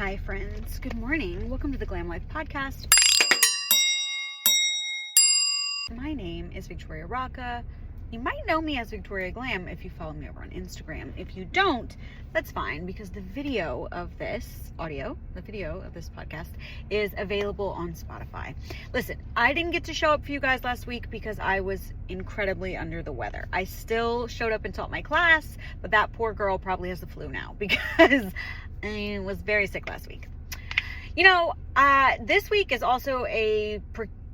Hi friends, good morning. Welcome to the Glam Life Podcast. My name is Victoria Rocca. You might know me as Victoria Glam if you follow me over on Instagram. If you don't, that's fine, because the video of this podcast is available on Spotify. Listen, I didn't get to show up for you guys last week because I was incredibly under the weather. I still showed up and taught my class, but that poor girl probably has the flu now because I was very sick last week. You know, this week is also a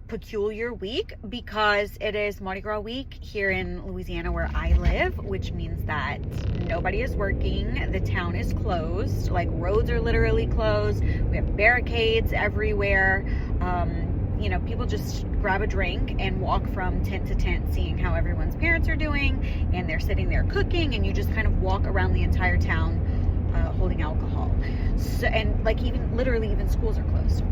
peculiar week because it is Mardi Gras week here in Louisiana where I live, which means that nobody is working. The town is closed. Like, roads are literally closed. We have barricades everywhere. People just grab a drink and walk from tent to tent, seeing how everyone's parents are doing, and they're sitting there cooking, and you just kind of walk around the entire town holding alcohol. So, and like even schools are closed.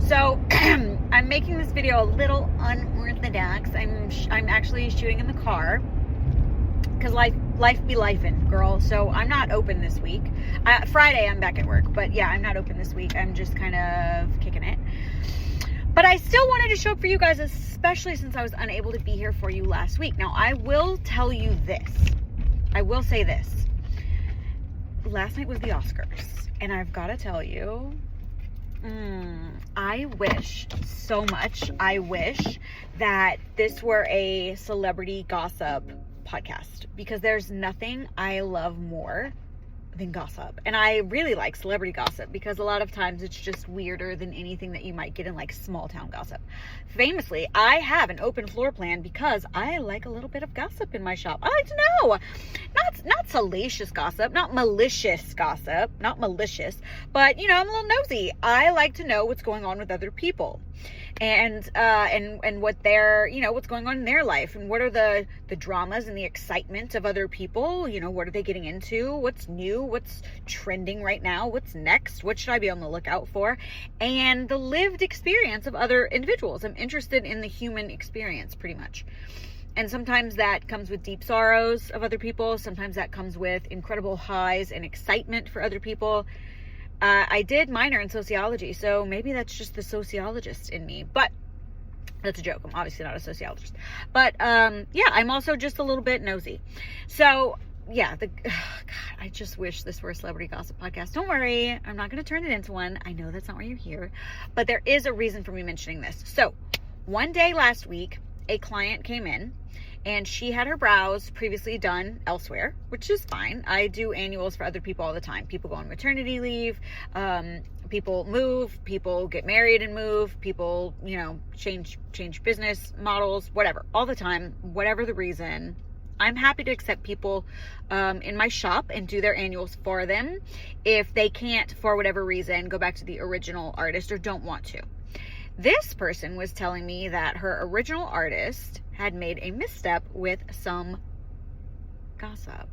So I'm making this video a little unorthodox. I'm actually shooting in the car because life be lifing, girl. So I'm not open this week. Friday I'm back at work, but yeah, I'm not open this week. I'm just kind of kicking it. But I still wanted to show up for you guys, especially since I was unable to be here for you last week. Now, I will tell you this. I will say this. Last night was the Oscars, and I've got to tell you, I wish so much. I wish that this were a celebrity gossip podcast, because there's nothing I love more than gossip. And I really like celebrity gossip because a lot of times it's just weirder than anything that you might get in like small town gossip. Famously, I have an open floor plan because I like a little bit of gossip in my shop. I like to know, not salacious gossip, not malicious gossip, not malicious, but I'm a little nosy. I like to know what's going on with other people. And what they're, what's going on in their life, and what are the dramas and the excitement of other people. What are they getting into? What's new? What's trending right now? What's next? What should I be on the lookout for? And the lived experience of other individuals. I'm interested in the human experience pretty much. And sometimes that comes with deep sorrows of other people. Sometimes that comes with incredible highs and excitement for other people. I did minor in sociology, so maybe that's just the sociologist in me, but that's a joke. I'm obviously not a sociologist, but I'm also just a little bit nosy. So yeah, God, I just wish this were a celebrity gossip podcast. Don't worry, I'm not going to turn it into one. I know that's not why you're here, but there is a reason for me mentioning this. So one day last week, a client came in, and she had her brows previously done elsewhere, which is fine. I do annuals for other people all the time. People go on maternity leave, people move, people get married and move, people, change business models, whatever, all the time, whatever the reason. I'm happy to accept people in my shop and do their annuals for them if they can't, for whatever reason, go back to the original artist or don't want to. This person was telling me that her original artist had made a misstep with some gossip.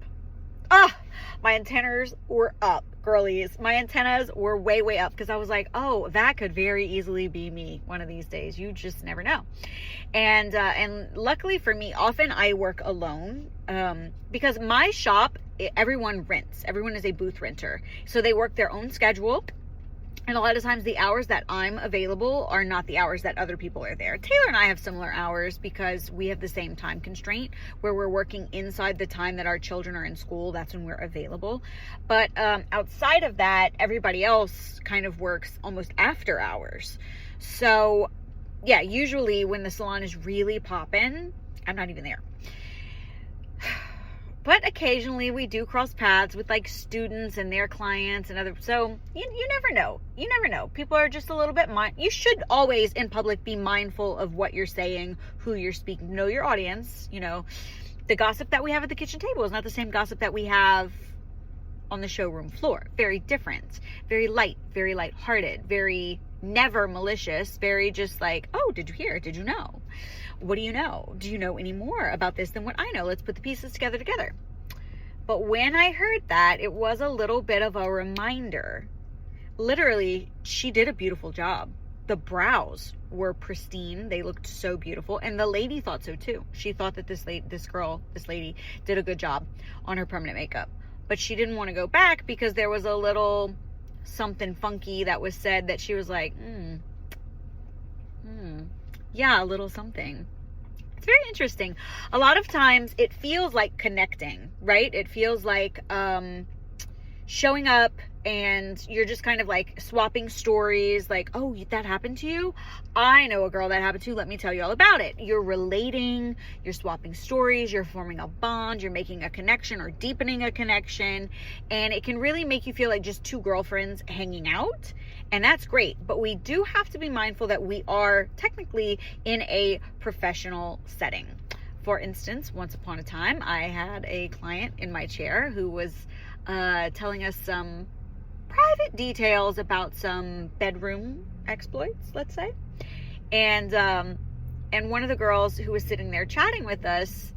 My antennas were up, girlies. My antennas were way, way up, because I was like, oh, that could very easily be me one of these days. You just never know. And luckily for me, often I work alone because my shop, everyone rents. Everyone is a booth renter. So they work their own schedule. And a lot of times the hours that I'm available are not the hours that other people are there. Taylor and I have similar hours because we have the same time constraint where we're working inside the time that our children are in school. That's when we're available. But outside of that, everybody else kind of works almost after hours. So yeah, usually when the salon is really popping, I'm not even there. But occasionally we do cross paths with like students and their clients and other. So you never know. You never know. People are just a little bit you should always in public be mindful of what you're saying, who you're speaking, know your audience. The gossip that we have at the kitchen table is not the same gossip that we have on the showroom floor. Very different, very lighthearted, very never malicious, very just like, oh, did you hear? Did you know? What do you know? Do you know any more about this than what I know? Let's put the pieces together. But when I heard that, it was a little bit of a reminder. Literally, she did a beautiful job. The brows were pristine. They looked so beautiful. And the lady thought so too. She thought that this lady did a good job on her permanent makeup. But she didn't want to go back because there was a little something funky that was said that she was like, yeah, a little something. It's very interesting. A lot of times it feels like connecting, right? It feels like showing up and you're just kind of like swapping stories, like, oh, that happened to you? I know a girl that happened to, let me tell you all about it. You're relating, you're swapping stories, you're forming a bond, you're making a connection or deepening a connection, and it can really make you feel like just two girlfriends hanging out, and that's great. But we do have to be mindful that we are technically in a professional setting. For instance, once upon a time, I had a client in my chair who was telling us some private details about some bedroom exploits, let's say. And one of the girls who was sitting there chatting with us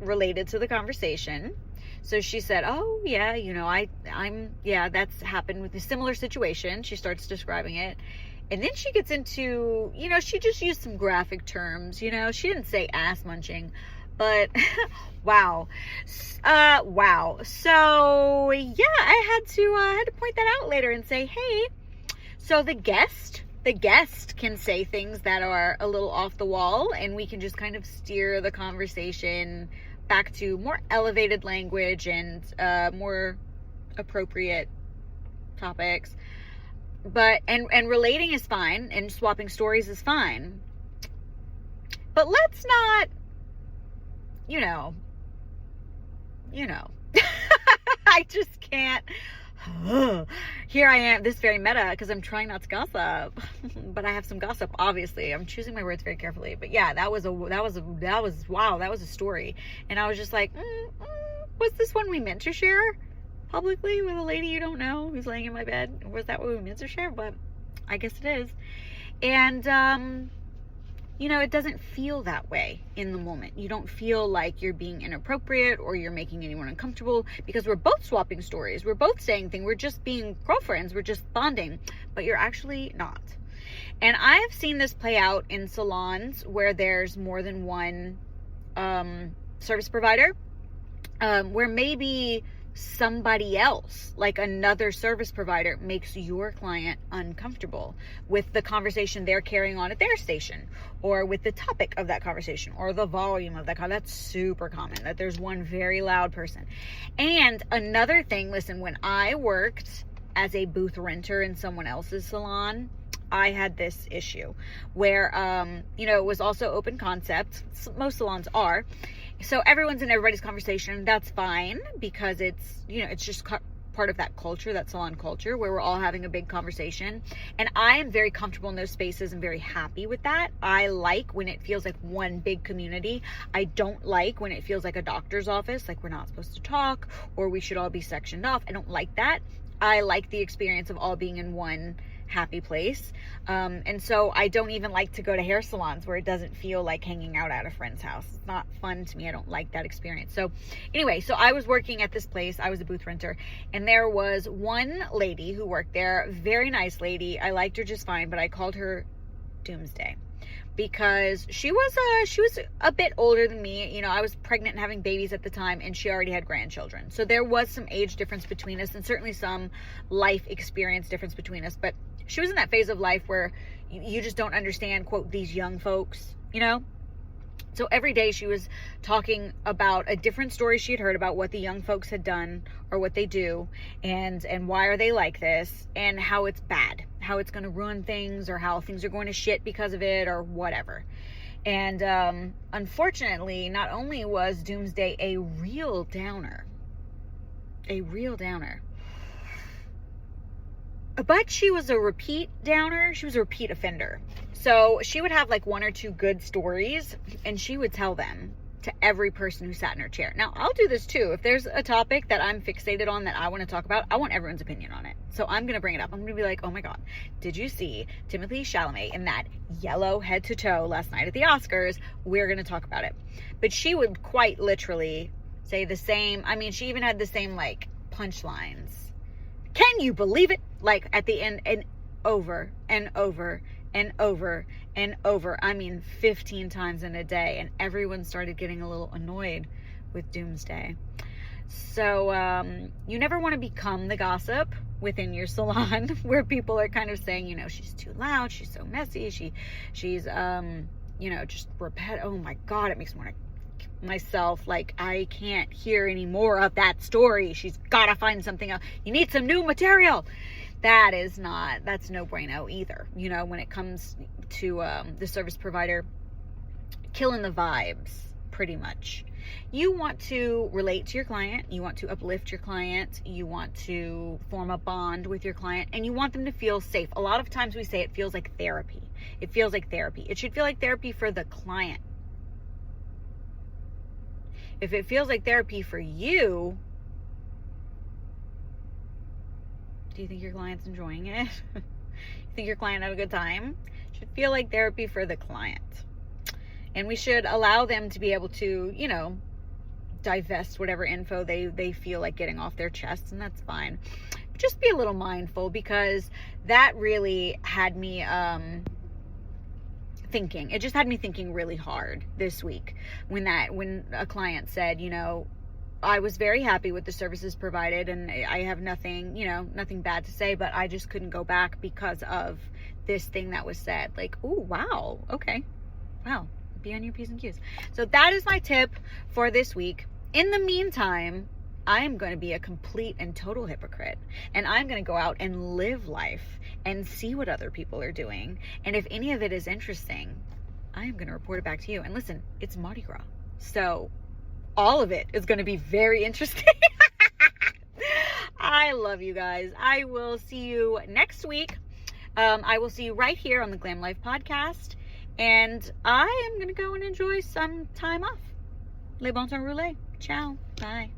related to the conversation. So she said, oh yeah, you know, that's happened with a similar situation. She starts describing it. And then she gets into, you know, she just used some graphic terms, you know, she didn't say ass munching, but wow. So yeah, I had to point that out later and say, hey, so the guest can say things that are a little off the wall, and we can just kind of steer the conversation back to more elevated language and more appropriate topics. But and relating is fine, and swapping stories is fine. But let's not, you know, I just can't. Here I am, this very meta, because I'm trying not to gossip, but I have some gossip, obviously. I'm choosing my words very carefully. But yeah, that was a story. And I was just like, was this one we meant to share publicly with a lady you don't know who's laying in my bed? Was that what we meant to share? But I guess it is. And you know, it doesn't feel that way in the moment. You don't feel like you're being inappropriate or you're making anyone uncomfortable, because we're both swapping stories. We're both saying things. We're just being girlfriends. We're just bonding, but you're actually not. And I have seen this play out in salons where there's more than one service provider, where maybe somebody else, like another service provider, makes your client uncomfortable with the conversation they're carrying on at their station, or with the topic of that conversation, or the volume of that that's super common, that there's one very loud person. And another thing, listen, when I worked as a booth renter in someone else's salon, I had this issue where you know, it was also open concept. Most salons are. So everyone's in everybody's conversation. That's fine, because it's, you know, it's just part of that culture, that salon culture, where we're all having a big conversation. And I am very comfortable in those spaces and very happy with that. I like when it feels like one big community. I don't like when it feels like a doctor's office, like we're not supposed to talk or we should all be sectioned off. I don't like that. I like the experience of all being in one happy place. And so I don't even like to go to hair salons where it doesn't feel like hanging out at a friend's house. It's not fun to me. I don't like that experience. So anyway, so I was working at this place. I was a booth renter, and there was one lady who worked there, very nice lady. I liked her just fine, but I called her Doomsday, because she was a bit older than me. You know, I was pregnant and having babies at the time, and she already had grandchildren. So there was some age difference between us, and certainly some life experience difference between us. But she was in that phase of life where you just don't understand, quote, these young folks, you know? So every day she was talking about a different story she had heard about what the young folks had done or what they do, and why are they like this, and how it's bad, how it's going to ruin things, or how things are going to shit because of it, or whatever. And unfortunately, not only was Doomsday a real downer, but she was a repeat downer. She was a repeat offender. So she would have like one or two good stories, and she would tell them to every person who sat in her chair. Now, I'll do this too. If there's a topic that I'm fixated on that I want to talk about, I want everyone's opinion on it. So I'm going to bring it up. I'm going to be like, oh my God, did you see Timothée Chalamet in that yellow head to toe last night at the Oscars? We're going to talk about it. But she would quite literally say the same. I mean, she even had the same like punchlines. Can you believe it? Like at the end, and over and over and over and over. I mean, 15 times in a day. And everyone started getting a little annoyed with Doomsday. So you never want to become the gossip within your salon where people are kind of saying, you know, she's too loud, she's so messy, she's you know, just oh my God, it makes me want to kill myself. Like, I can't hear any more of that story. She's got to find something else. You need some new material. That's no bueno either. You know, when it comes to the service provider, killing the vibes, pretty much. You want to relate to your client, you want to uplift your client, you want to form a bond with your client, and you want them to feel safe. A lot of times we say it feels like therapy. It feels like therapy. It should feel like therapy for the client. If it feels like therapy for you, do you think your client's enjoying it? You think your client had a good time? It should feel like therapy for the client. And we should allow them to be able to, you know, divest whatever info they feel like getting off their chests, and that's fine. But just be a little mindful, because that really had me thinking. It just had me thinking really hard this week when a client said, you know, I was very happy with the services provided and I have nothing, you know, nothing bad to say, but I just couldn't go back because of this thing that was said. Like, oh, wow. Okay. Wow. Be on your P's and Q's. So that is my tip for this week. In the meantime, I'm going to be a complete and total hypocrite, and I'm going to go out and live life and see what other people are doing. And if any of it is interesting, I am going to report it back to you. And listen, it's Mardi Gras, so all of it is going to be very interesting. I love you guys. I will see you next week. I will see you right here on the Glam Life podcast. And I am going to go and enjoy some time off. Le bon temps roulé. Ciao. Bye.